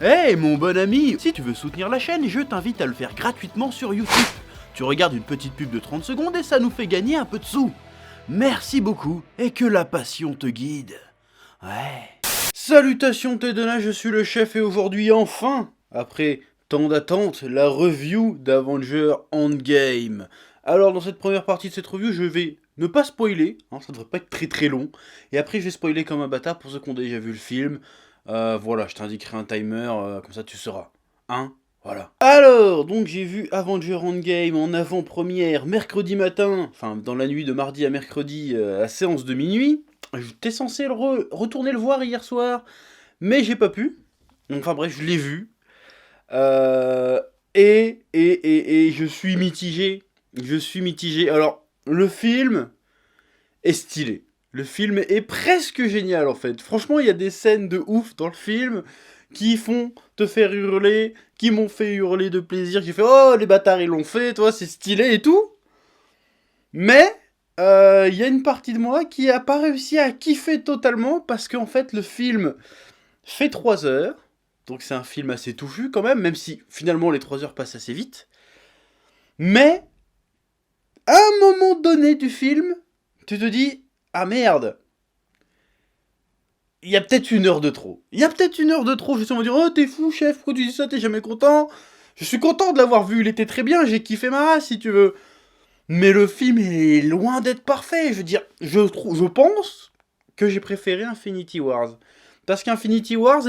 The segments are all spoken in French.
Hey mon bon ami, si tu veux soutenir la chaîne, je t'invite à le faire gratuitement sur YouTube. Tu regardes une petite pub de 30 secondes et ça nous fait gagner un peu de sous. Merci beaucoup et que la passion te guide. Ouais. Salutations Tedena, je suis le chef et aujourd'hui enfin, après tant d'attente, la review d'Avengers Endgame. Alors dans cette première partie de cette review, je vais ne pas spoiler, hein, ça devrait pas être très long, et après je vais spoiler comme un bâtard pour ceux qui ont déjà vu le film. Voilà, je t'indiquerai un timer, comme ça tu sauras. Hein? Voilà. Alors, donc j'ai vu Avengers Endgame en avant-première mercredi matin, enfin dans la nuit de mardi à mercredi à séance de minuit. J'étais censé retourner le voir hier soir, mais j'ai pas pu. Enfin bref, je l'ai vu. Et je suis mitigé. Je suis mitigé. Alors, le film est stylé. Le film est presque génial en fait. Franchement, il y a des scènes de ouf dans le film qui font te faire hurler, qui m'ont fait hurler de plaisir. J'ai fait oh les bâtards ils l'ont fait, toi c'est stylé et tout. Mais il y a une partie de moi qui a pas réussi à kiffer totalement parce qu'en fait le film fait 3 heures. Donc c'est un film assez touffu quand même si finalement les 3 heures passent assez vite. Mais à un moment donné du film, tu te dis ah merde, il y a peut-être 1 heure de trop. Il y a peut-être 1 heure de trop. Je suis en me dire, oh, t'es fou, chef, pourquoi tu dis ça, t'es jamais content? Je suis content de l'avoir vu, il était très bien, j'ai kiffé ma race, si tu veux. Mais le film est loin d'être parfait. Je veux dire, je pense que j'ai préféré Infinity Wars. Parce qu'Infinity Wars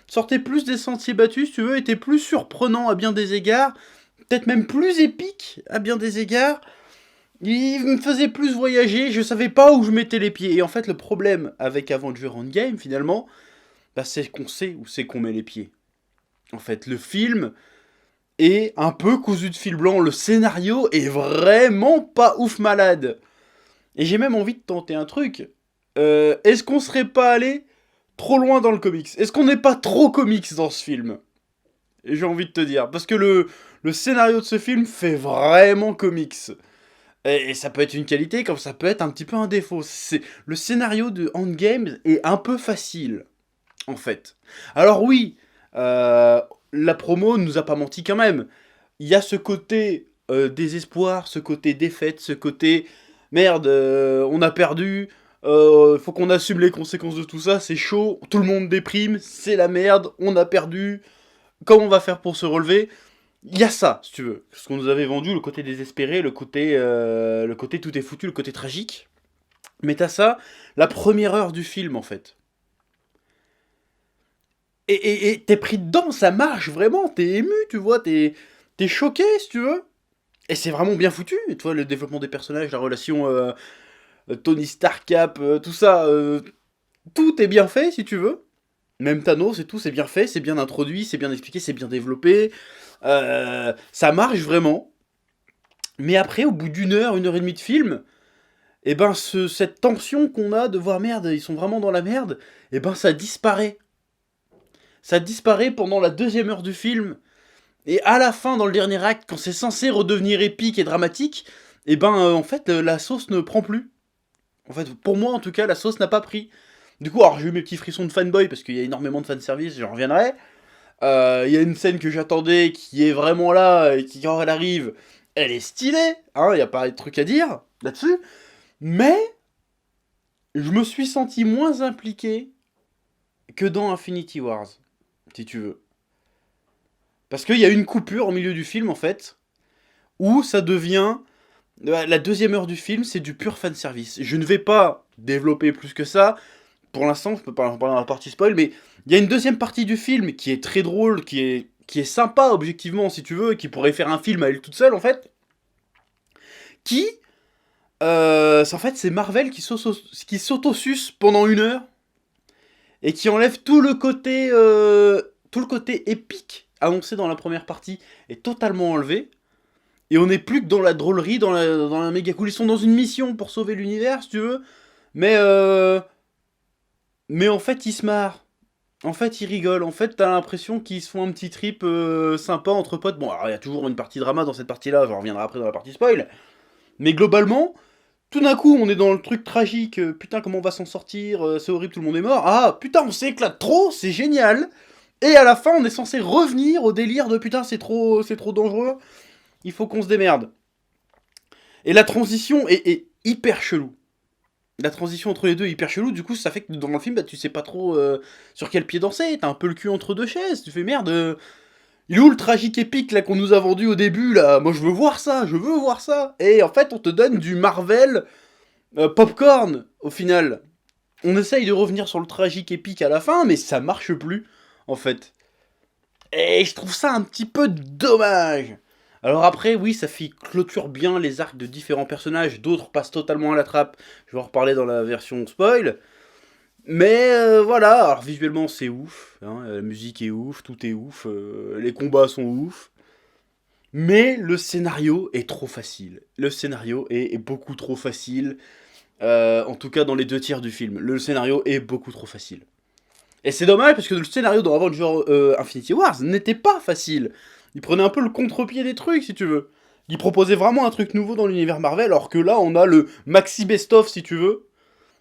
sortait plus des sentiers battus, si tu veux, était plus surprenant à bien des égards, peut-être même plus épique à bien des égards. Il me faisait plus voyager, je savais pas où je mettais les pieds. Et en fait, le problème avec Avengers Endgame, finalement, bah, c'est qu'on sait où c'est qu'on met les pieds. En fait, le film est un peu cousu de fil blanc. Le scénario est vraiment pas ouf malade. Et j'ai même envie de tenter un truc. Est-ce qu'on serait pas allé trop loin dans le comics? Est-ce qu'on n'est pas trop comics dans ce film? Et j'ai envie de te dire. Parce que le scénario de ce film fait vraiment comics. Et ça peut être une qualité comme ça peut être un petit peu un défaut. Le scénario de Endgame est un peu facile, en fait. Alors oui, la promo ne nous a pas menti quand même. Il y a ce côté désespoir, ce côté défaite, ce côté merde, on a perdu, faut qu'on assume les conséquences de tout ça, c'est chaud, tout le monde déprime, c'est la merde, on a perdu, comment on va faire pour se relever? Il y a ça, si tu veux. Ce qu'on nous avait vendu, le côté désespéré, le côté tout est foutu, le côté tragique. Mais t'as ça, la première heure du film, en fait. Et t'es pris dedans, ça marche vraiment, t'es ému, tu vois, t'es choqué, si tu veux. Et c'est vraiment bien foutu, tu vois, le développement des personnages, la relation Tony Stark Cap, tout ça, tout est bien fait, si tu veux. Même Thanos et tout, c'est bien fait, c'est bien introduit, c'est bien expliqué, c'est bien développé. Ça marche vraiment. Mais après, au bout d'1 heure et demie de film, et ben cette tension qu'on a de voir merde, ils sont vraiment dans la merde, et ben ça disparaît. Ça disparaît pendant la 2e heure du film. Et à la fin, dans le dernier acte, quand c'est censé redevenir épique et dramatique, et ben en fait, la sauce ne prend plus. En fait, pour moi en tout cas, la sauce n'a pas pris. Du coup, alors j'ai eu mes petits frissons de fanboy parce qu'il y a énormément de fanservice, j'en reviendrai. Il y a une scène que j'attendais qui est vraiment là, et qui quand elle arrive, elle est stylée, hein, y a pas de truc à dire là-dessus. Mais, je me suis senti moins impliqué que dans Infinity Wars, si tu veux. Parce qu'il y a une coupure au milieu du film, en fait, où ça devient... La 2e heure du film, c'est du pur fanservice. Je ne vais pas développer plus que ça. Pour l'instant, je peux pas en parler dans la partie spoil, mais il y a une 2e partie du film qui est très drôle, qui est sympa objectivement, si tu veux, et qui pourrait faire un film à elle toute seule, en fait. Qui... en fait, c'est Marvel qui s'autosuce pendant 1 heure, et qui enlève tout le côté épique annoncé dans la première partie, est totalement enlevé. Et on n'est plus que dans la drôlerie, dans la méga cool. Ils sont dans une mission pour sauver l'univers, si tu veux. Mais en fait, ils se marrent. En fait, ils rigolent. En fait, t'as l'impression qu'ils se font un petit trip sympa entre potes. Bon, alors il y a toujours une partie drama dans cette partie-là. J'en reviendrai après dans la partie spoil. Mais globalement, tout d'un coup, on est dans le truc tragique. Putain, comment on va s'en sortir? C'est horrible, tout le monde est mort. Ah, putain, on s'éclate trop, c'est génial. Et à la fin, on est censé revenir au délire de putain, c'est trop dangereux, il faut qu'on se démerde. Et la transition est hyper chelou. La transition entre les deux est hyper chelou, du coup ça fait que dans le film, bah, tu sais pas trop sur quel pied danser, t'as un peu le cul entre deux chaises, tu fais merde, il est où le tragique épique là qu'on nous a vendu au début là? Moi je veux voir ça, je veux voir ça. Et en fait on te donne du Marvel popcorn au final. On essaye de revenir sur le tragique épique à la fin, mais ça marche plus en fait. Et je trouve ça un petit peu dommage. Alors après, oui, ça fait clôture bien les arcs de différents personnages, d'autres passent totalement à la trappe, je vais en reparler dans la version spoil. Mais voilà, alors visuellement c'est ouf, hein, la musique est ouf, tout est ouf, les combats sont ouf. Mais le scénario est trop facile. Le scénario est beaucoup trop facile, en tout cas dans les 2 tiers du film. Le scénario est beaucoup trop facile. Et c'est dommage parce que le scénario dans Avengers Infinity Wars n'était pas facile. Il prenait un peu le contre-pied des trucs, si tu veux. Il proposait vraiment un truc nouveau dans l'univers Marvel, alors que là, on a le maxi best-of, si tu veux,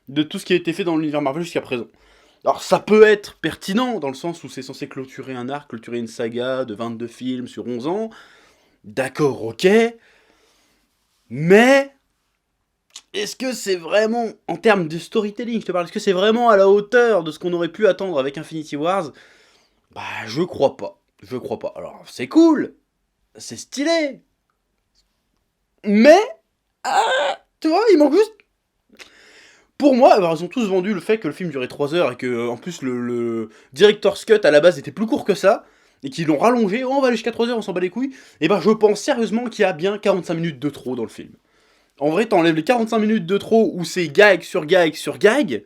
de tout ce qui a été fait dans l'univers Marvel jusqu'à présent. Alors ça peut être pertinent, dans le sens où c'est censé clôturer un arc, clôturer une saga de 22 films sur 11 ans. D'accord, ok. Mais est-ce que c'est vraiment, en termes de storytelling, je te parle, est-ce que c'est vraiment à la hauteur de ce qu'on aurait pu attendre avec Infinity Wars? Bah, je crois pas. Je crois pas. Alors, c'est cool, c'est stylé, mais, tu vois, il manque juste... Pour moi, alors, ils ont tous vendu le fait que le film durait 3 heures et que, en plus, le Director's Cut à la base était plus court que ça, et qu'ils l'ont rallongé, oh, on va aller jusqu'à 3 heures, on s'en bat les couilles, et ben je pense sérieusement qu'il y a bien 45 minutes de trop dans le film. En vrai, t'enlèves les 45 minutes de trop où c'est gag sur gag sur gag,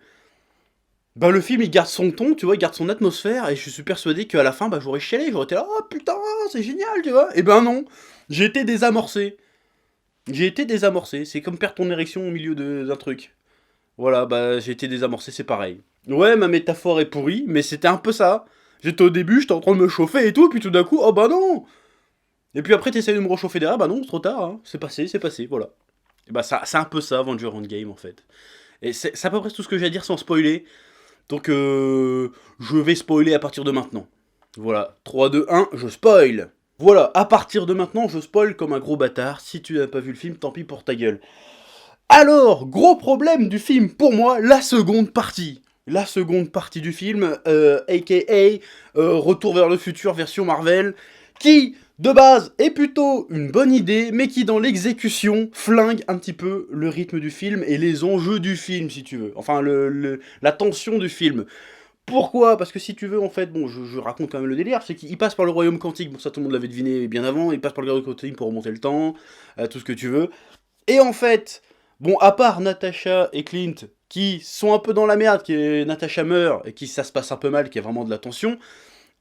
bah le film il garde son ton, tu vois, il garde son atmosphère, et je suis persuadé qu'à la fin, bah j'aurais chialé, j'aurais été là, oh putain, c'est génial, tu vois. Et ben non, j'ai été désamorcé. J'ai été désamorcé, c'est comme perdre ton érection au milieu d'un truc. Voilà, bah j'ai été désamorcé, c'est pareil. Ouais, ma métaphore est pourrie, mais c'était un peu ça. J'étais au début, j'étais en train de me chauffer et tout, puis tout d'un coup, oh bah non. Et puis après t'essayes de me réchauffer derrière, bah non, c'est trop tard, hein. C'est passé, voilà. Et bah ça, c'est un peu ça, Avenger Endgame en fait. Et c'est à peu près tout ce que j'ai à dire sans spoiler. Donc je vais spoiler à partir de maintenant. Voilà, 3, 2, 1, je spoil. Voilà, à partir de maintenant, je spoil comme un gros bâtard. Si tu n'as pas vu le film, tant pis pour ta gueule. Alors, gros problème du film, pour moi, la seconde partie. La seconde partie du film, a.k.a. Retour vers le futur version Marvel, qui, de base, est plutôt une bonne idée, mais qui, dans l'exécution, flingue un petit peu le rythme du film et les enjeux du film, si tu veux. Enfin, la tension du film. Pourquoi? Parce que si tu veux, en fait, bon, je raconte quand même le délire, c'est qu'il passe par le royaume quantique, bon ça tout le monde l'avait deviné bien avant, il passe par le royaume quantique pour remonter le temps, tout ce que tu veux. Et en fait, bon, à part Natasha et Clint, qui sont un peu dans la merde, qui Natasha meurt, et qui ça se passe un peu mal, qui a vraiment de la tension,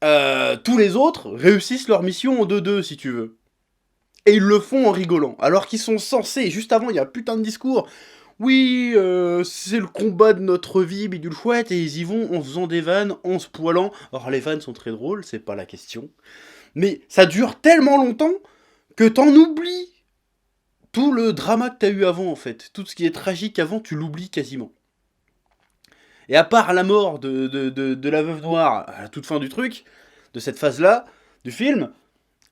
tous les autres réussissent leur mission en 2-2, si tu veux. Et ils le font en rigolant, alors qu'ils sont censés, juste avant, il y a un putain de discours, oui, c'est le combat de notre vie, bidule chouette, et ils y vont en faisant des vannes, en se poilant. Alors les vannes sont très drôles, c'est pas la question. Mais ça dure tellement longtemps que t'en oublies tout le drama que t'as eu avant, en fait. Tout ce qui est tragique avant, tu l'oublies quasiment. Et à part la mort de la veuve noire à la toute fin du truc, de cette phase-là, du film,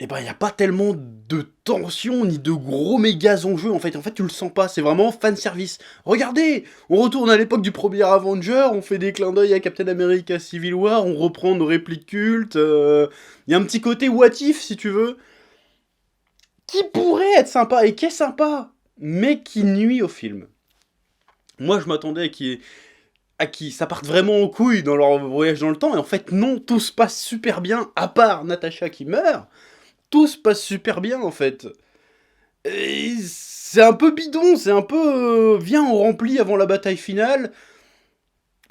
et ben il n'y a pas tellement de tension ni de gros méga enjeux en fait. En fait, tu le sens pas, c'est vraiment fan service. Regardez, on retourne à l'époque du premier Avenger, on fait des clins d'œil à Captain America Civil War, on reprend nos répliques cultes. Il y a un petit côté what if si tu veux, qui pourrait être sympa et qui est sympa, mais qui nuit au film. Moi, je m'attendais à qui ça parte vraiment aux couilles dans leur voyage dans le temps, et en fait non, tout se passe super bien, à part Natasha qui meurt. Tout se passe super bien en fait. Et c'est un peu bidon, c'est un peu... viens, on remplit avant la bataille finale.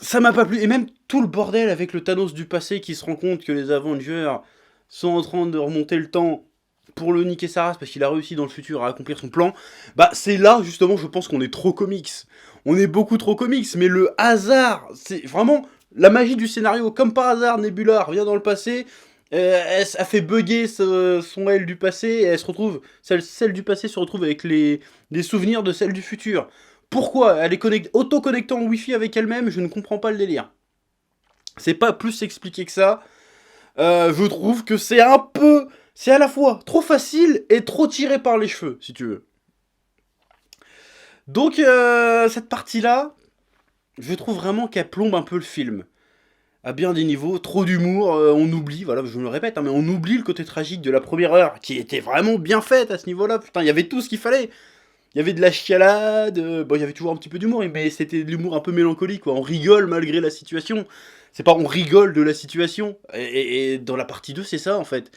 Ça m'a pas plu. Et même tout le bordel avec le Thanos du passé qui se rend compte que les Avengers sont en train de remonter le temps pour le niquer sa race parce qu'il a réussi dans le futur à accomplir son plan. Bah c'est là justement je pense qu'on est trop comics. On est beaucoup trop comics, mais le hasard, c'est vraiment la magie du scénario. Comme par hasard, Nebula revient dans le passé, elle a fait bugger son elle du passé, et elle se retrouve, celle du passé se retrouve avec les souvenirs de celle du futur. Pourquoi? Elle est auto-connectée en Wi-Fi avec elle-même, je ne comprends pas le délire. C'est pas plus expliqué que ça. Je trouve que c'est un peu... C'est à la fois trop facile et trop tiré par les cheveux, si tu veux. Donc, cette partie-là, je trouve vraiment qu'elle plombe un peu le film. À bien des niveaux, trop d'humour, on oublie, voilà, je me le répète, hein, mais on oublie le côté tragique de la première heure, qui était vraiment bien faite à ce niveau-là, putain, il y avait tout ce qu'il fallait. Il y avait de la chialade, bon, il y avait toujours un petit peu d'humour, mais c'était de l'humour un peu mélancolique, quoi. On rigole malgré la situation. C'est pas on rigole de la situation. Et dans la partie 2, c'est ça, en fait.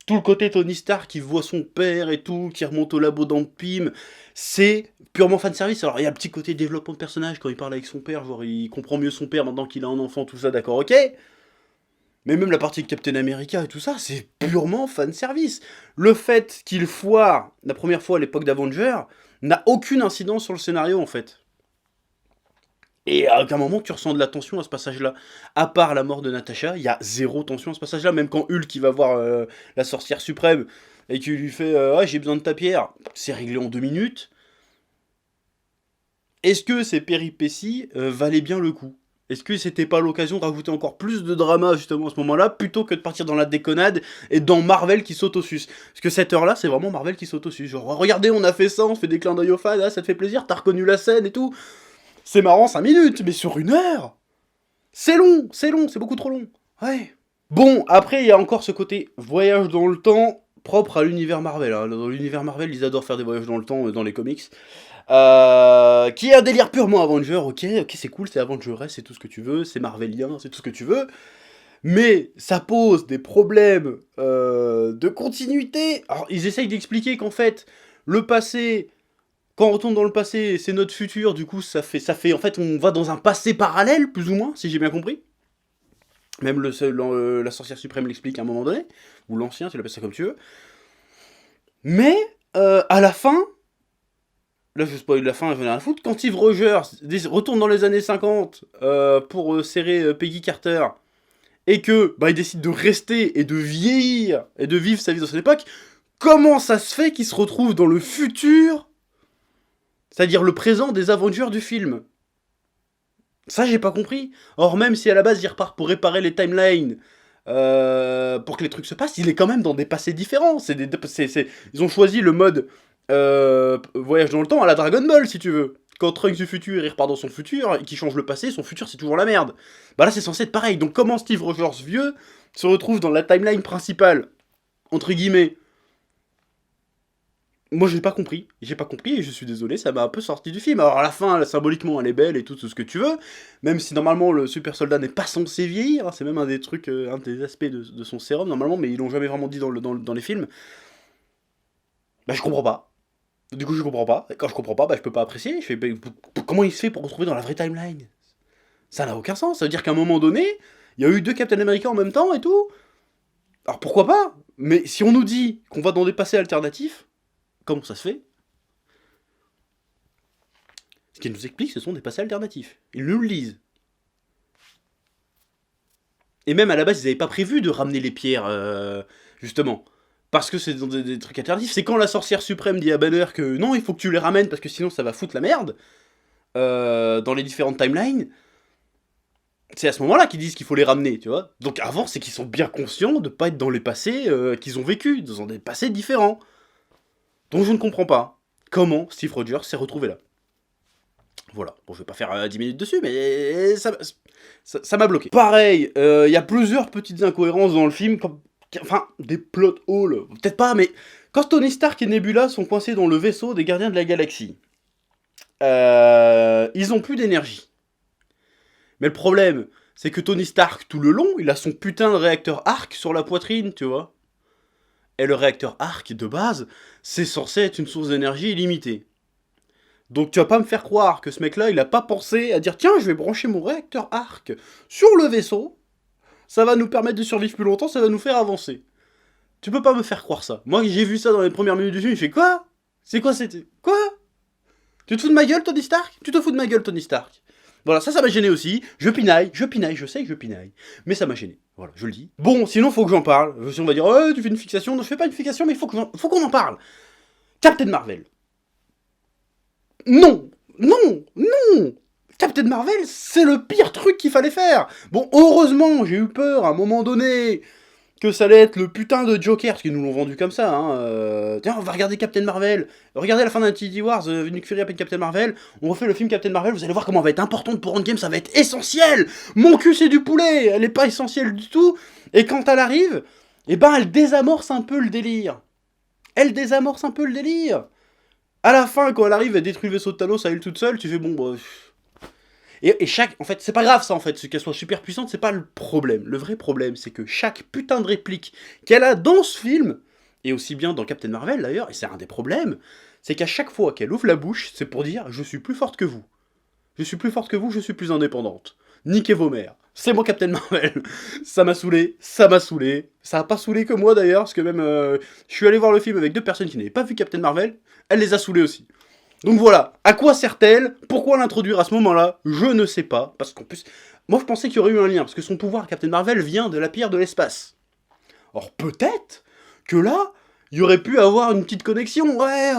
Tout le côté Tony Stark qui voit son père et tout, qui remonte au labo dans le PIM, c'est purement fanservice. Alors, il y a le petit côté développement de personnage quand il parle avec son père, genre il comprend mieux son père maintenant qu'il a un enfant, tout ça, d'accord, ok. Mais même la partie de Captain America et tout ça, c'est purement fanservice. Le fait qu'il foire la première fois à l'époque d'Avengers n'a aucune incidence sur le scénario, en fait. Et à un moment, tu ressens de la tension à ce passage-là. À part la mort de Natasha, il y a zéro tension à ce passage-là. Même quand Hulk il va voir la sorcière suprême et qu'il lui fait ah, j'ai besoin de ta pierre, c'est réglé en 2 minutes. Est-ce que ces péripéties valaient bien le coup? Est-ce que c'était pas l'occasion de rajouter encore plus de drama justement à ce moment-là, plutôt que de partir dans la déconnade et dans Marvel qui saute au sus? Parce que cette heure-là, c'est vraiment Marvel qui saute au sus. Genre, regardez, on a fait ça, on fait des clins d'œil aux fans, ah, ça te fait plaisir, t'as reconnu la scène et tout. C'est marrant 5 minutes, mais sur 1 heure, c'est long, c'est beaucoup trop long. Ouais. Bon, après, il y a encore ce côté voyage dans le temps propre à l'univers Marvel. Hein. Dans l'univers Marvel, ils adorent faire des voyages dans le temps dans les comics. Qui est un délire purement Avenger, ok, c'est cool, c'est Avenger, c'est tout ce que tu veux, c'est Marvelien, c'est tout ce que tu veux. Mais ça pose des problèmes de continuité. Alors, ils essayent d'expliquer qu'en fait, le passé... Quand on retourne dans le passé, c'est notre futur, du coup, ça fait, en fait, on va dans un passé parallèle, plus ou moins, si j'ai bien compris. Même la sorcière suprême l'explique à un moment donné, ou l'ancien, tu l'appelles ça comme tu veux. Mais, à la fin, là je spoil la fin, je vais rien à foutre, quand Steve Rogers retourne dans les années 50 pour serrer Peggy Carter, et que, bah, il décide de rester et de vieillir, et de vivre sa vie dans cette époque, comment ça se fait qu'il se retrouve dans le futur, c'est-à-dire le présent des Avengers du film? Ça, j'ai pas compris. Or, même si à la base, il repart pour réparer les timelines, pour que les trucs se passent, il est quand même dans des passés différents. Ils ont choisi le mode voyage dans le temps à la Dragon Ball, si tu veux. Quand Trunks du futur, il repart dans son futur, et qu'il change le passé, son futur, c'est toujours la merde. Bah là, c'est censé être pareil. Donc, comment Steve Rogers vieux se retrouve dans la timeline principale, entre guillemets? Moi, j'ai pas compris et je suis désolé, ça m'a un peu sorti du film. Alors à la fin, symboliquement, elle est belle et tout ce que tu veux, même si normalement le super soldat n'est pas censé vieillir, hein, c'est même un des trucs, un des aspects de son sérum normalement, mais ils l'ont jamais vraiment dit dans les films. Bah je comprends pas. Du coup je comprends pas, et quand je comprends pas, bah je peux pas apprécier, je fais, bah, comment il se fait pour retrouver dans la vraie timeline? Ça n'a aucun sens, ça veut dire qu'à un moment donné, il y a eu 2 Captain America en même temps et tout. Alors pourquoi pas? Mais si on nous dit qu'on va dans des passés alternatifs, comment ça se fait? Ce qu'ils nous expliquent, ce sont des passés alternatifs. Ils nous le lisent. Et même à la base, ils n'avaient pas prévu de ramener les pierres, justement. Parce que c'est dans des trucs alternatifs. C'est quand la sorcière suprême dit à Banner que non, il faut que tu les ramènes parce que sinon ça va foutre la merde. Dans les différentes timelines. C'est à ce moment-là qu'ils disent qu'il faut les ramener, tu vois. Donc avant, c'est qu'ils sont bien conscients de pas être dans les passés qu'ils ont vécu, dans des passés différents. Donc je ne comprends pas comment Steve Rogers s'est retrouvé là. Voilà, bon je vais pas faire 10 minutes dessus, mais ça m'a bloqué. Pareil, il y a plusieurs petites incohérences dans le film, enfin, des plot holes, peut-être pas, mais quand Tony Stark et Nebula sont coincés dans le vaisseau des Gardiens de la Galaxie, ils ont plus d'énergie. Mais le problème, c'est que Tony Stark, tout le long, il a son putain de réacteur arc sur la poitrine, tu vois. Et le réacteur arc, de base, c'est censé être une source d'énergie illimitée. Donc tu vas pas me faire croire que ce mec-là, il a pas pensé à dire tiens, je vais brancher mon réacteur arc sur le vaisseau, ça va nous permettre de survivre plus longtemps, ça va nous faire avancer. Tu peux pas me faire croire ça. Moi, j'ai vu ça dans les premières minutes du film, je fais quoi? C'est quoi c'était? Quoi? Tu te fous de ma gueule, Tony Stark? Tu te fous de ma gueule, Tony Stark? Voilà, ça m'a gêné aussi. Je pinaille, je sais que je pinaille. Mais ça m'a gêné. Voilà, je le dis. Bon, sinon, faut que j'en parle. Si on va dire, oh, tu fais une fixation. Non, je fais pas une fixation, mais faut qu'on en parle. Captain Marvel. Non, non, non. Captain Marvel, c'est le pire truc qu'il fallait faire. Bon, heureusement, j'ai eu peur à un moment donné que ça allait être le putain de Joker, parce qu'ils nous l'ont vendu comme ça, hein. Tiens, on va regarder Captain Marvel, regardez la fin d'Infinity Wars, Nick Fury appelle Captain Marvel, on refait le film Captain Marvel, vous allez voir comment elle va être importante pour Endgame, ça va être essentiel. Mon cul c'est du poulet, elle est pas essentielle du tout, et quand elle arrive, eh ben elle désamorce un peu le délire. Elle désamorce un peu le délire. À la fin, quand elle arrive, elle détruit le vaisseau de Thanos à elle toute seule, tu fais bon, bah... Et chaque... En fait, c'est pas grave ça, en fait, qu'elle soit super puissante, c'est pas le problème. Le vrai problème, c'est que chaque putain de réplique qu'elle a dans ce film, et aussi bien dans Captain Marvel d'ailleurs, et c'est un des problèmes, c'est qu'à chaque fois qu'elle ouvre la bouche, c'est pour dire « Je suis plus forte que vous. Je suis plus forte que vous, je suis plus indépendante. Niquez vos mères. C'est moi Captain Marvel. » Ça m'a saoulé, ça m'a saoulé. Ça a pas saoulé que moi d'ailleurs, parce que même... je suis allé voir le film avec 2 personnes qui n'avaient pas vu Captain Marvel, elle les a saoulés aussi. Donc voilà, à quoi sert-elle? Pourquoi l'introduire à ce moment-là? Je ne sais pas, parce qu'en plus... Moi je pensais qu'il y aurait eu un lien, parce que son pouvoir, Captain Marvel, vient de la pierre de l'espace. Or peut-être que là, il y aurait pu avoir une petite connexion. Ouais,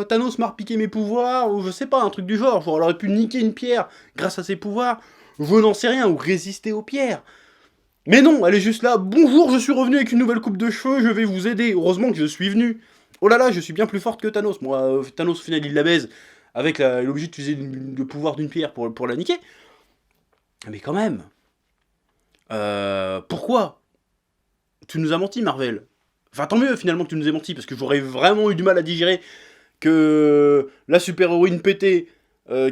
Thanos m'a repiqué mes pouvoirs, ou je sais pas, un truc du genre. Genre, elle aurait pu niquer une pierre grâce à ses pouvoirs, je n'en sais rien, ou résister aux pierres. Mais non, elle est juste là. Bonjour, je suis revenu avec une nouvelle coupe de cheveux, je vais vous aider. Heureusement que je suis venu. Oh là là, je suis bien plus forte que Thanos. Moi, Thanos, au final, il la baise avec l'objet d'utiliser le pouvoir d'une pierre pour la niquer. Mais quand même. Pourquoi? Tu nous as menti, Marvel. Enfin, tant mieux, finalement, que tu nous aies menti, parce que j'aurais vraiment eu du mal à digérer que la super-héroïne pétée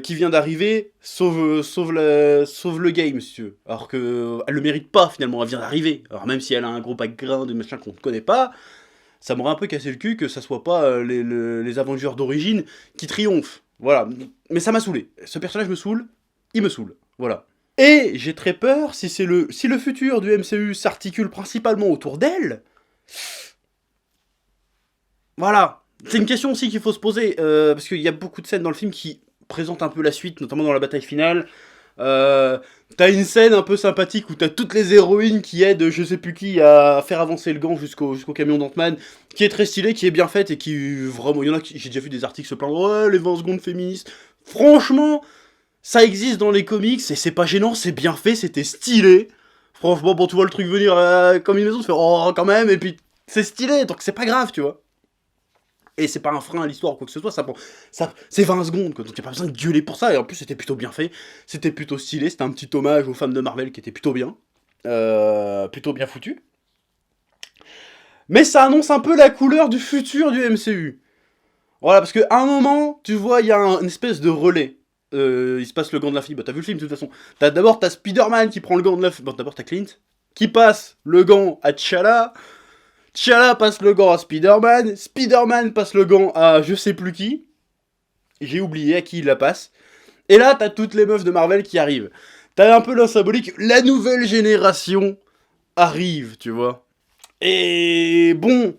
qui vient d'arriver sauve le game, si tu veux. Alors qu'elle le mérite pas, finalement, elle vient d'arriver. Alors même si elle a un gros background de machin qu'on ne connaît pas, ça m'aurait un peu cassé le cul que ça soit pas les Avengers d'origine qui triomphent. Voilà. Mais ça m'a saoulé. Ce personnage me saoule, il me saoule. Voilà. Et j'ai très peur, si le futur du MCU s'articule principalement autour d'elle... Voilà. C'est une question aussi qu'il faut se poser, parce qu'il y a beaucoup de scènes dans le film qui présentent un peu la suite, notamment dans la bataille finale. T'as une scène un peu sympathique où t'as toutes les héroïnes qui aident je sais plus qui à faire avancer le gant jusqu'au camion d'Ant-Man, qui est très stylé, qui est bien faite et qui vraiment, il y en a qui, j'ai déjà vu des articles se plaindre, ouais les 20 secondes féministes. Franchement, ça existe dans les comics et c'est pas gênant, c'est bien fait, c'était stylé. Franchement, bon tu vois le truc venir comme une maison, tu fais oh quand même, et puis c'est stylé, donc c'est pas grave, tu vois. Et c'est pas un frein à l'histoire ou quoi que ce soit, c'est 20 secondes, quoi, donc y'a pas besoin de gueuler pour ça, et en plus c'était plutôt bien fait, c'était plutôt stylé, c'était un petit hommage aux femmes de Marvel qui était plutôt bien foutu. Mais ça annonce un peu la couleur du futur du MCU. Voilà, parce qu'à un moment, tu vois, il y a une espèce de relais. Il se passe le gant de la fille, bah t'as vu le film de toute façon. D'abord t'as Spider-Man qui prend le gant de la fille, bon d'abord t'as Clint, qui passe le gant à T'Challa, T'Challa passe le gant à Spider-Man, Spider-Man passe le gant à je sais plus qui, j'ai oublié à qui il la passe, et là t'as toutes les meufs de Marvel qui arrivent. T'as un peu la symbolique, la nouvelle génération arrive, tu vois. Et bon,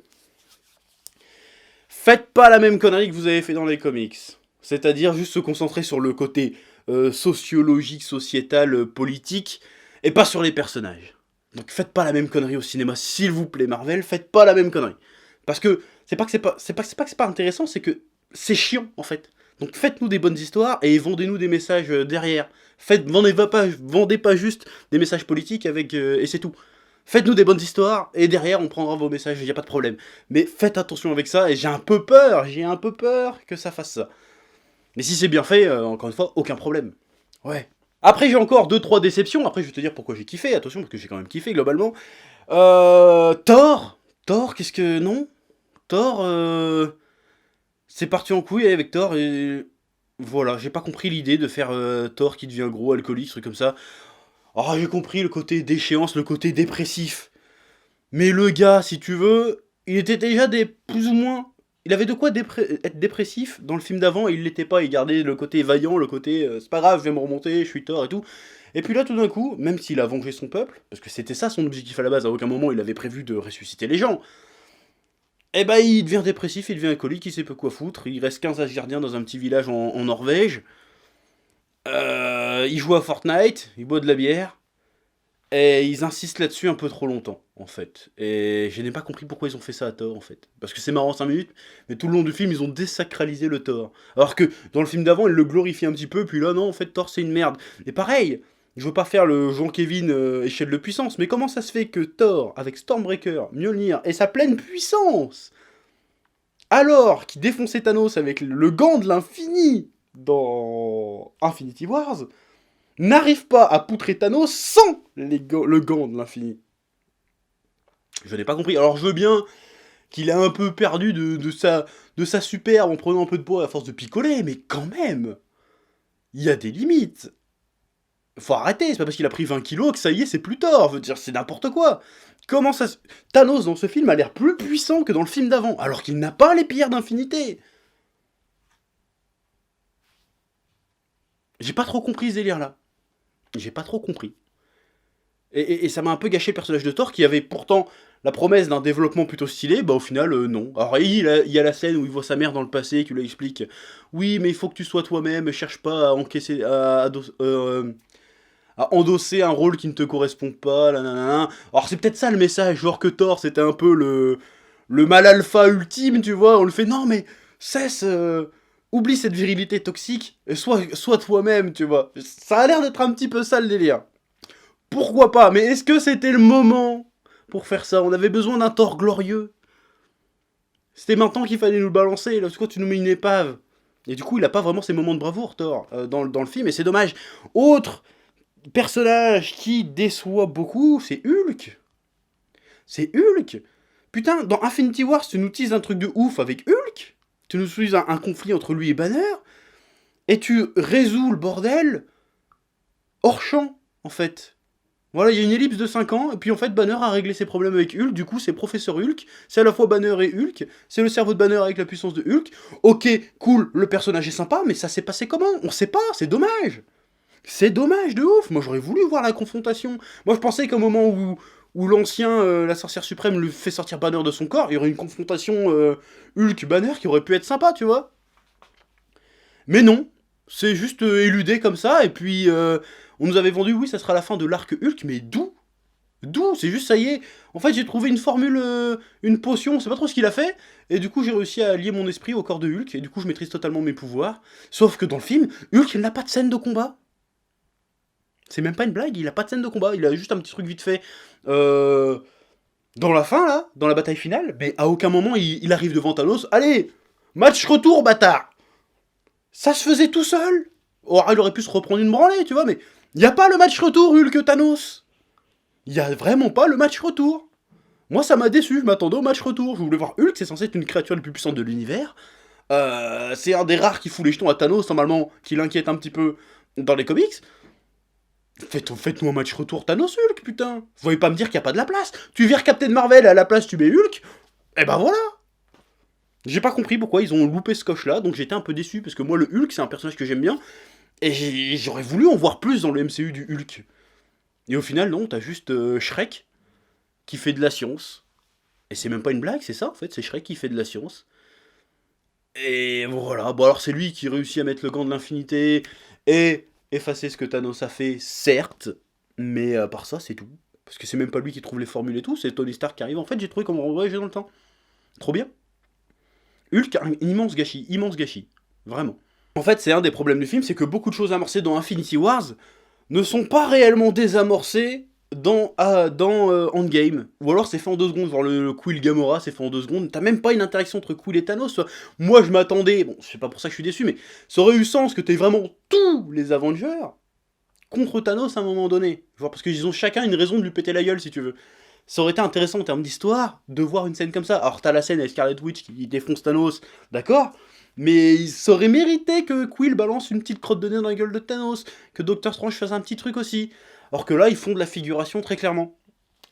faites pas la même connerie que vous avez fait dans les comics. C'est-à-dire juste se concentrer sur le côté sociologique, sociétal, politique, et pas sur les personnages. Donc faites pas la même connerie au cinéma, s'il vous plaît, Marvel, faites pas la même connerie. Parce que c'est pas que c'est pas intéressant, c'est que c'est chiant en fait. Donc faites-nous des bonnes histoires et vendez-nous des messages derrière. Vendez pas juste des messages politiques avec et c'est tout. Faites-nous des bonnes histoires et derrière on prendra vos messages, y a pas de problème. Mais faites attention avec ça et j'ai un peu peur que ça fasse ça. Mais si c'est bien fait, encore une fois, aucun problème. Ouais. Après, j'ai encore 2-3 déceptions. Après, je vais te dire pourquoi j'ai kiffé. Attention, parce que j'ai quand même kiffé, globalement. Thor. Thor, qu'est-ce que... Non. Thor, c'est parti en couille avec Thor et... Voilà, j'ai pas compris l'idée de faire Thor qui devient gros, alcoolique, truc comme ça. Oh, j'ai compris le côté déchéance, le côté dépressif. Mais le gars, si tu veux, il était déjà plus ou moins... Il avait de quoi être dépressif dans le film d'avant et il l'était pas. Il gardait le côté vaillant, le côté c'est pas grave, je vais me remonter, je suis Thor et tout. Et puis là, tout d'un coup, même s'il a vengé son peuple, parce que c'était ça son objectif à la base, à aucun moment il avait prévu de ressusciter les gens, eh ben il devient dépressif, il devient alcoolique, il sait peu quoi foutre, il reste 15 Asgardiens dans un petit village en Norvège. Il joue à Fortnite, il boit de la bière. Et ils insistent là-dessus un peu trop longtemps, en fait. Et je n'ai pas compris pourquoi ils ont fait ça à Thor, en fait. Parce que c'est marrant 5 minutes, mais tout le long du film, ils ont désacralisé le Thor. Alors que dans le film d'avant, ils le glorifient un petit peu, puis là, non, en fait, Thor, c'est une merde. Et pareil, Je veux pas faire le Jean-Kévin échelle de puissance, mais comment ça se fait que Thor, avec Stormbreaker, Mjolnir, et sa pleine puissance, alors qu'il défonçait Thanos avec le gant de l'infini dans Infinity Wars, n'arrive pas à poutrer Thanos sans le gant de l'infini? Je n'ai pas compris. Alors je veux bien qu'il a un peu perdu de sa superbe en prenant un peu de poids à force de picoler, mais quand même, il y a des limites. Faut arrêter, c'est pas parce qu'il a pris 20 kilos que ça y est, c'est plus Thor. Je veux dire, c'est n'importe quoi. Comment ça... Thanos, dans ce film, a l'air plus puissant que dans le film d'avant, alors qu'il n'a pas les pierres d'infinité. J'ai pas trop compris ce délire-là. J'ai pas trop compris. Et ça m'a un peu gâché le personnage de Thor, qui avait pourtant la promesse d'un développement plutôt stylé, bah au final, non. Alors il y a la scène où il voit sa mère dans le passé, qui lui explique « Oui, mais il faut que tu sois toi-même, cherche pas à encaisser... à endosser un rôle qui ne te correspond pas, là, nanana. » Alors c'est peut-être ça le message, genre que Thor c'était un peu le mal alpha ultime, tu vois, on le fait, non mais cesse, oublie cette virilité toxique, et sois toi-même, tu vois. Ça a l'air d'être un petit peu ça le délire. Pourquoi pas, mais est-ce que c'était le moment pour faire ça? On avait besoin d'un Thor glorieux. C'était maintenant qu'il fallait nous le balancer, là, parce que tu nous mets une épave. Et du coup, il a pas vraiment ses moments de bravoure, Thor, dans le film, et c'est dommage. Autre personnage qui déçoit beaucoup, c'est Hulk. C'est Hulk. Putain, dans Infinity Wars, tu nous teases un truc de ouf avec Hulk. Tu nous teases un conflit entre lui et Banner. Et tu résous le bordel hors champ, en fait. Voilà, il y a une ellipse de 5 ans, et puis en fait, Banner a réglé ses problèmes avec Hulk, du coup, c'est Professeur Hulk, c'est à la fois Banner et Hulk, c'est le cerveau de Banner avec la puissance de Hulk. Ok, cool, le personnage est sympa, mais ça s'est passé comment? On sait pas, c'est dommage. C'est dommage de ouf. Moi, j'aurais voulu voir la confrontation. Moi, je pensais qu'au moment où l'ancien, la sorcière suprême, lui fait sortir Banner de son corps, il y aurait une confrontation Hulk-Banner qui aurait pu être sympa, tu vois. Mais non. C'est juste éludé comme ça, et puis on nous avait vendu, oui, ça sera la fin de l'arc Hulk, mais d'où? D'où? C'est juste, ça y est. En fait, j'ai trouvé une formule, une potion, c'est pas trop ce qu'il a fait, et du coup, j'ai réussi à lier mon esprit au corps de Hulk, et du coup, je maîtrise totalement mes pouvoirs. Sauf que dans le film, Hulk, il n'a pas de scène de combat. C'est même pas une blague, il a pas de scène de combat, il a juste un petit truc vite fait dans la fin, là, dans la bataille finale, mais à aucun moment il arrive devant Thanos. Allez, match retour, bâtard. Ça se faisait tout seul. Or, il aurait pu se reprendre une branlée, tu vois, mais y a pas le match retour, Hulk Thanos. Y a vraiment pas le match retour. Moi, ça m'a déçu, je m'attendais au match retour. Je voulais voir Hulk, c'est censé être une créature la plus puissante de l'univers. C'est un des rares qui fout les jetons à Thanos, normalement, qui l'inquiète un petit peu dans les comics. Faites-nous un match retour Thanos Hulk, putain. Vous voyez pas me dire qu'il n'y a pas de la place. Tu vires Captain Marvel, à la place tu mets Hulk. Et ben voilà. J'ai pas compris pourquoi ils ont loupé ce coche là, donc j'étais un peu déçu, parce que moi le Hulk c'est un personnage que j'aime bien, et j'aurais voulu en voir plus dans le MCU du Hulk. Et au final non, t'as juste Shrek qui fait de la science. Et c'est même pas une blague, c'est ça en fait, c'est Shrek qui fait de la science. Et voilà, bon alors c'est lui qui réussit à mettre le gant de l'infinité, et effacer ce que Thanos a fait, certes, mais à part ça, c'est tout. Parce que c'est même pas lui qui trouve les formules et tout, c'est Tony Stark qui arrive. En fait, j'ai trouvé comment voyager dans le temps. Trop bien. Hulk, un immense gâchis. Vraiment. En fait, c'est un des problèmes du film, c'est que beaucoup de choses amorcées dans Infinity Wars ne sont pas réellement désamorcées dans Endgame. Ou alors c'est fait en 2 secondes, genre le Quill Gamora, c'est fait en 2 secondes. T'as même pas une interaction entre Quill et Thanos. Moi, je m'attendais, bon, c'est pas pour ça que je suis déçu, mais ça aurait eu sens que t'aies vraiment tous les Avengers contre Thanos à un moment donné. Genre, parce qu'ils ont chacun une raison de lui péter la gueule, si tu veux. Ça aurait été intéressant en termes d'histoire de voir une scène comme ça. Alors, t'as la scène avec Scarlet Witch qui défonce Thanos, d'accord, mais ça aurait mérité que Quill balance une petite crotte de nez dans la gueule de Thanos, que Doctor Strange fasse un petit truc aussi. Alors que là, ils font de la figuration très clairement.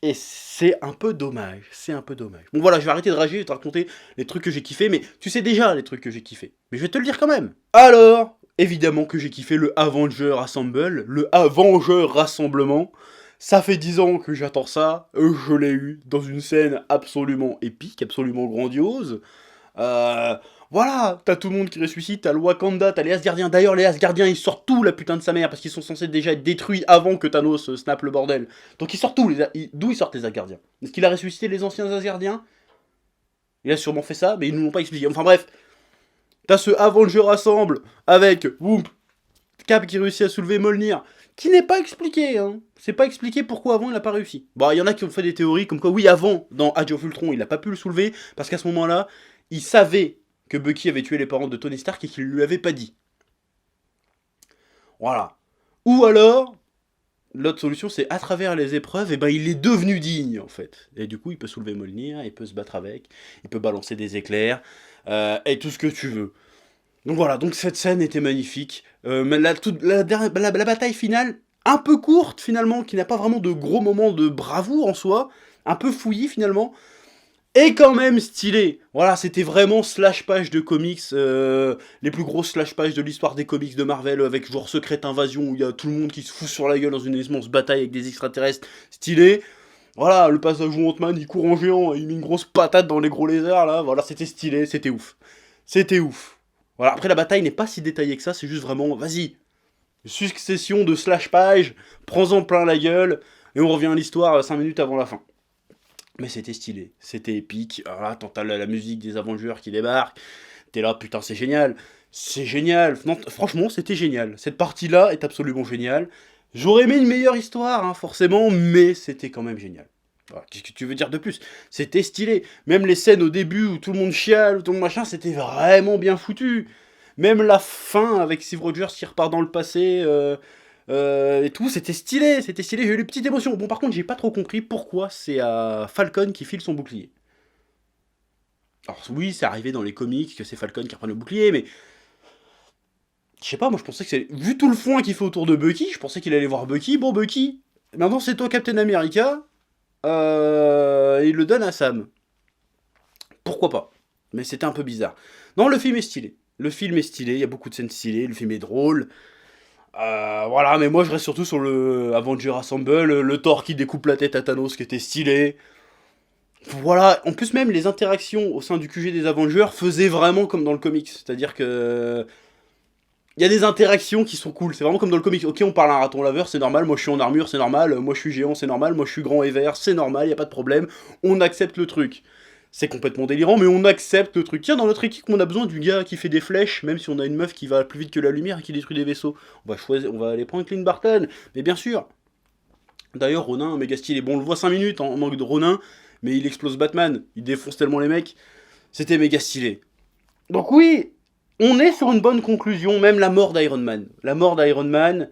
Et c'est un peu dommage, c'est un peu dommage. Bon voilà, je vais arrêter de rager, je vais te raconter les trucs que j'ai kiffé, mais tu sais déjà les trucs que j'ai kiffé. Mais je vais te le dire quand même. Alors, évidemment que j'ai kiffé le Avenger Assemble, le Avenger Rassemblement. Ça fait 10 ans que j'attends ça, je l'ai eu dans une scène absolument épique, absolument grandiose. Voilà, t'as tout le monde qui ressuscite, t'as le Wakanda, t'as les Asgardiens. D'ailleurs, les Asgardiens, ils sortent tout la putain de sa mère, parce qu'ils sont censés déjà être détruits avant que Thanos snap le bordel. Donc ils sortent tout, d'où ils sortent les Asgardiens? Est-ce qu'il a ressuscité les anciens Asgardiens? Il a sûrement fait ça, mais ils nous l'ont pas expliqué. Enfin bref, t'as ce Avenger Assemble, avec, boum, Cap qui réussit à soulever Mjolnir, qui n'est pas expliqué, hein. C'est pas expliqué pourquoi avant il n'a pas réussi. Bon, il y en a qui ont fait des théories comme quoi, oui, avant, dans Age of Ultron, il n'a pas pu le soulever, parce qu'à ce moment-là, il savait que Bucky avait tué les parents de Tony Stark et qu'il ne lui avait pas dit. Voilà. Ou alors, l'autre solution, c'est à travers les épreuves, et ben il est devenu digne, en fait. Et du coup, il peut soulever Mjolnir, il peut se battre avec, il peut balancer des éclairs, et tout ce que tu veux. Donc voilà, donc cette scène était magnifique. Mais la bataille finale, un peu courte finalement, qui n'a pas vraiment de gros moments de bravoure en soi, un peu fouillis finalement, et quand même stylé. Voilà, c'était vraiment slash page de comics, les plus grosses slash pages de l'histoire des comics de Marvel, avec genre Secrète Invasion, où il y a tout le monde qui se fout sur la gueule dans une immense bataille avec des extraterrestres, stylé. Voilà, le passage où Ant-Man, il court en géant, il met une grosse patate dans les gros lézards, là, voilà, c'était stylé, c'était ouf. C'était ouf. Voilà, après la bataille n'est pas si détaillée que ça, c'est juste vraiment, vas-y, succession de slash page, prends-en plein la gueule, et on revient à l'histoire 5 minutes avant la fin. Mais c'était stylé, c'était épique. Alors là, t'entends la musique des Avengers qui débarquent, t'es là, putain, c'est génial. C'est génial. Non, franchement, c'était génial. Cette partie-là est absolument géniale. J'aurais aimé une meilleure histoire, hein, forcément, mais c'était quand même génial. Voilà, qu'est-ce que tu veux dire de plus? C'était stylé. Même les scènes au début où tout le monde chiale, où tout le monde machin, c'était vraiment bien foutu. Même la fin avec Steve Rogers qui repart dans le passé, et tout, c'était stylé, j'ai eu des petites émotions. Bon, par contre, j'ai pas trop compris pourquoi c'est à Falcon qui file son bouclier. Alors oui, c'est arrivé dans les comics que c'est Falcon qui reprend le bouclier, mais je sais pas, moi je pensais que c'est... Vu tout le foin qu'il fait autour de Bucky, je pensais qu'il allait voir Bucky. Bon, Bucky, maintenant c'est toi Captain America, il le donne à Sam. Pourquoi pas? Mais c'était un peu bizarre. Non, le film est stylé. Le film est stylé, il y a beaucoup de scènes stylées, le film est drôle. Voilà, mais moi je reste surtout sur le Avenger Assemble, le Thor qui découpe la tête à Thanos qui était stylé. Voilà, en plus même les interactions au sein du QG des Avengers faisaient vraiment comme dans le comics. C'est-à-dire que... Il y a des interactions qui sont cool, c'est vraiment comme dans le comics. Ok, on parle à un raton laveur, c'est normal, moi je suis en armure, c'est normal, moi je suis géant, c'est normal, moi je suis grand et vert, c'est normal, y a pas de problème. On accepte le truc. C'est complètement délirant, mais on accepte le truc. Tiens, dans notre équipe, on a besoin du gars qui fait des flèches, même si on a une meuf qui va plus vite que la lumière et qui détruit des vaisseaux. On va aller prendre Clint Barton, mais bien sûr. D'ailleurs, Ronin, méga stylé. Bon, on le voit 5 minutes en manque de Ronin, mais il explose Batman, il défonce tellement les mecs. C'était méga stylé. Donc oui, on est sur une bonne conclusion, même la mort d'Iron Man. La mort d'Iron Man,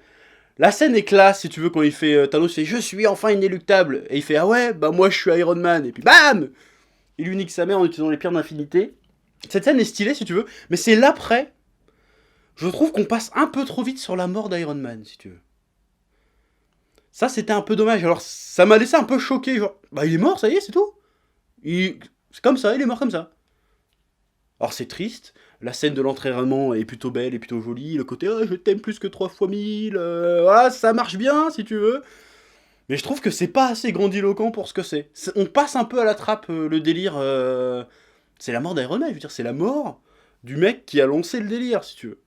la scène est classe, si tu veux, quand il fait... Thanos fait « Je suis enfin inéluctable !» Et il fait « Ah ouais, bah moi je suis Iron Man !» Et puis BAM! Il lui nique sa mère en utilisant les pierres d'infinité. Cette scène est stylée, si tu veux, mais c'est l'après. Je trouve qu'on passe un peu trop vite sur la mort d'Iron Man, si tu veux. Ça, c'était un peu dommage. Alors, ça m'a laissé un peu choqué. Genre, bah il est mort, ça y est, c'est tout. C'est comme ça, il est mort comme ça. Alors, c'est triste. La scène de l'entraînement est plutôt belle et plutôt jolie. Le côté oh, je t'aime plus que 3 fois 1000. Voilà, ça marche bien, si tu veux. Mais je trouve que c'est pas assez grandiloquent pour ce que c'est. On passe un peu à la trappe le délire. C'est la mort d'Iron Man, je veux dire, c'est la mort du mec qui a lancé le délire, si tu veux.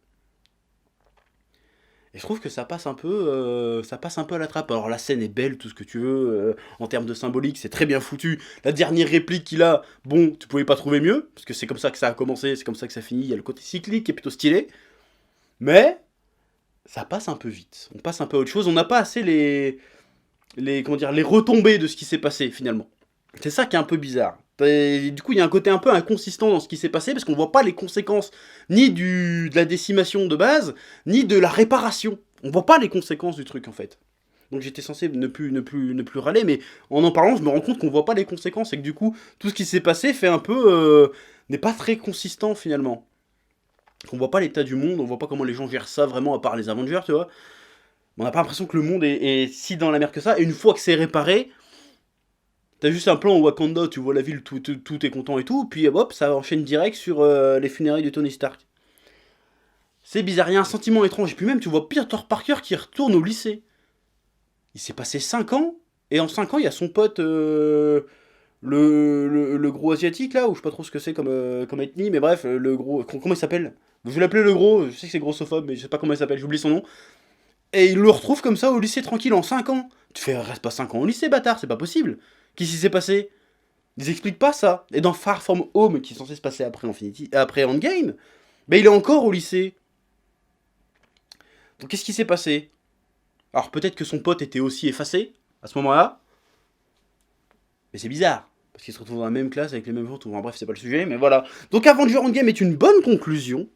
Et je trouve que ça passe un peu à la trappe. Alors la scène est belle, tout ce que tu veux, en termes de symbolique, c'est très bien foutu. La dernière réplique qu'il a, bon, tu pouvais pas trouver mieux, parce que c'est comme ça que ça a commencé, c'est comme ça que ça finit. Il y a le côté cyclique qui est plutôt stylé, mais ça passe un peu vite. On passe un peu à autre chose. On n'a pas assez comment dire, les retombées de ce qui s'est passé finalement. C'est ça qui est un peu bizarre. Et du coup, il y a un côté un peu inconsistant dans ce qui s'est passé, parce qu'on voit pas les conséquences ni de la décimation de base, ni de la réparation. On voit pas les conséquences du truc, en fait. Donc j'étais censé ne plus râler, mais en parlant, je me rends compte qu'on voit pas les conséquences, et que du coup, tout ce qui s'est passé fait un peu... n'est pas très consistant, finalement. On voit pas l'état du monde, on voit pas comment les gens gèrent ça vraiment, à part les Avengers, tu vois. On n'a pas l'impression que le monde est si dans la merde que ça, et une fois que c'est réparé... T'as juste un plan au Wakanda, tu vois la ville, tout est content et tout, puis hop, ça enchaîne direct sur les funérailles de Tony Stark. C'est bizarre, il y a un sentiment étrange. Et puis même, tu vois Peter Parker qui retourne au lycée. Il s'est passé 5 ans, et en 5 ans, il y a son pote, le gros asiatique, là, ou je sais pas trop ce que c'est comme ethnie, mais bref, le gros... Comment il s'appelle? Je vais l'appeler le gros, je sais que c'est grossophobe, mais je sais pas comment il s'appelle, j'oublie son nom. Et il le retrouve comme ça au lycée tranquille en 5 ans. Tu fais, reste pas 5 ans au lycée, bâtard, c'est pas possible. Qu'est-ce qui s'est passé? Ils expliquent pas ça. Et dans Far From Home, qui est censé se passer après Endgame, ben il est encore au lycée. Donc qu'est-ce qui s'est passé? Alors peut-être que son pote était aussi effacé, à ce moment-là. Mais c'est bizarre. Parce qu'ils se retrouvent dans la même classe avec les mêmes gens. Enfin, bref, c'est pas le sujet, mais voilà. Donc Avenger Endgame est une bonne conclusion.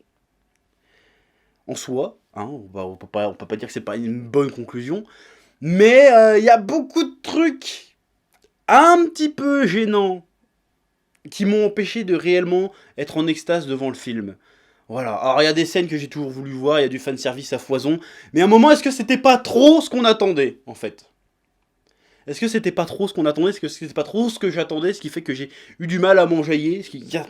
En soi. Hein, on peut pas dire que c'est pas une bonne conclusion. Mais il y a beaucoup de trucs un petit peu gênants qui m'ont empêché de réellement être en extase devant le film. Voilà. Alors il y a des scènes que j'ai toujours voulu voir, il y a du fanservice à foison. Mais à un moment, est-ce que c'était pas trop ce qu'on attendait, en fait? Est-ce que c'était pas trop ce qu'on attendait? Est-ce que c'était pas trop ce que j'attendais? Ce qui fait que j'ai eu du mal à m'enjailler. Il y a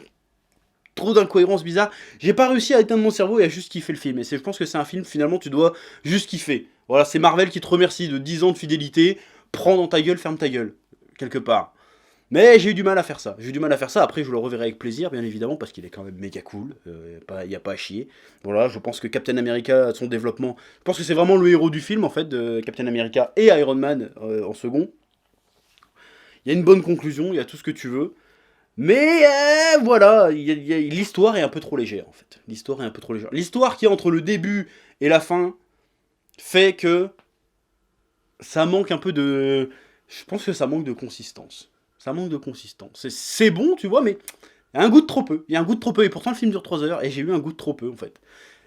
trop d'incohérences bizarres. J'ai pas réussi à éteindre mon cerveau et à juste kiffer le film. Et je pense que c'est un film, finalement, tu dois juste kiffer. Voilà, c'est Marvel qui te remercie de 10 ans de fidélité. Prends dans ta gueule, ferme ta gueule. Quelque part. Mais j'ai eu du mal à faire ça. J'ai eu du mal à faire ça. Après, je le reverrai avec plaisir, bien évidemment, parce qu'il est quand même méga cool. Il n'y a pas à chier. Voilà, je pense que Captain America, son développement. Je pense que c'est vraiment le héros du film, en fait, de Captain America et Iron Man en second. Il y a une bonne conclusion, il y a tout ce que tu veux. Mais voilà, l'histoire est un peu trop légère, en fait. L'histoire est un peu trop légère. L'histoire qui est entre le début et la fin fait que ça manque un peu de. Je pense que ça manque de consistance. Ça manque de consistance. C'est bon, tu vois, mais il y a un goût de trop peu. Il y a un goût de trop peu. Et pourtant, le film dure 3 heures et j'ai eu un goût de trop peu, en fait.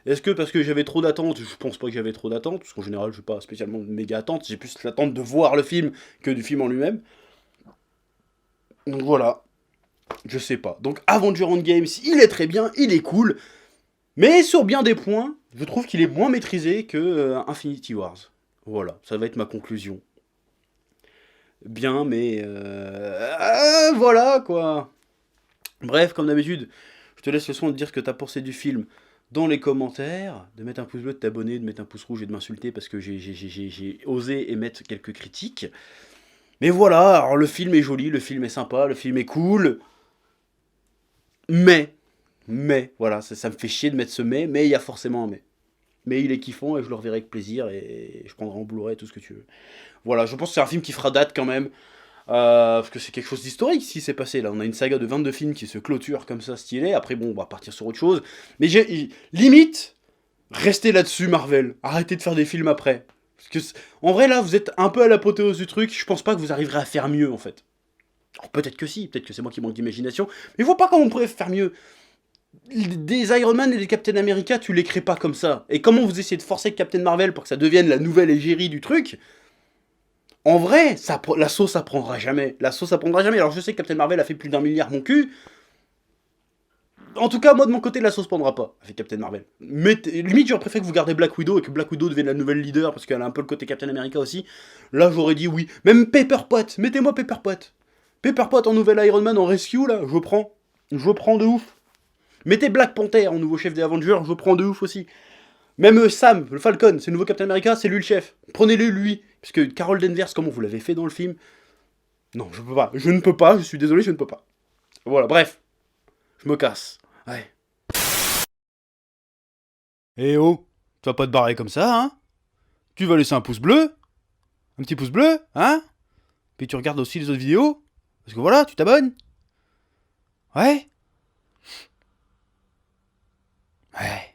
Est-ce que parce que j'avais trop d'attentes? Je pense pas que j'avais trop d'attentes, parce qu'en général, je n'ai pas spécialement de méga attentes. J'ai plus l'attente de voir le film que du film en lui-même. Donc voilà. Je sais pas. Donc Avenger Endgame, il est très bien, il est cool. Mais sur bien des points, je trouve qu'il est moins maîtrisé que Infinity Wars. Voilà, ça va être ma conclusion. Bien, mais voilà quoi. Bref, comme d'habitude, je te laisse le soin de dire ce que t'as pensé du film dans les commentaires, de mettre un pouce bleu, de t'abonner, de mettre un pouce rouge et de m'insulter parce que j'ai osé émettre quelques critiques. Mais voilà, alors le film est joli, le film est sympa, le film est cool. Mais, voilà, ça me fait chier de mettre ce mais il y a forcément un mais. Mais il est kiffant et je le reverrai avec plaisir et je prendrai en Blu-ray tout ce que tu veux. Voilà, je pense que c'est un film qui fera date quand même. Parce que c'est quelque chose d'historique si c'est passé. Là, on a une saga de 22 films qui se clôture comme ça, stylé. Après, bon, on va partir sur autre chose. Mais limite, restez là-dessus, Marvel. Arrêtez de faire des films après. Parce que, en vrai, là, vous êtes un peu à l'apothéose du truc. Je pense pas que vous arriverez à faire mieux, en fait. Alors, peut-être que si, peut-être que c'est moi qui manque d'imagination. Mais je vois pas comment on pourrait faire mieux. Des Iron Man et des Captain America, tu les crées pas comme ça. Et comment vous essayez de forcer Captain Marvel pour que ça devienne la nouvelle égérie du truc? En vrai, la sauce apprendra jamais. La sauce apprendra jamais. Alors je sais que Captain Marvel a fait plus d'1 milliard mon cul. En tout cas, moi de mon côté, la sauce prendra pas avec Captain Marvel. Mais limite, j'aurais préféré que vous gardez Black Widow et que Black Widow devienne la nouvelle leader parce qu'elle a un peu le côté Captain America aussi. Là, j'aurais dit oui. Même Pepper Pot, mettez-moi Pepper Pot. Pepper Pot en nouvelle Iron Man en rescue là, je prends. Je prends de ouf. Mettez Black Panther en nouveau chef des Avengers, je prends de ouf aussi. Même Sam, le Falcon, c'est le nouveau Captain America, c'est lui le chef. Prenez-le lui. Parce que Carol Danvers, comment vous l'avez fait dans le film? Non, je peux pas. Je ne peux pas, je suis désolé, je ne peux pas. Voilà, bref. Je me casse. Ouais. Eh oh, tu vas pas te barrer comme ça, hein? Tu vas laisser un pouce bleu? Un petit pouce bleu, hein? Puis tu regardes aussi les autres vidéos? Parce que voilà, tu t'abonnes? Ouais? Ouais.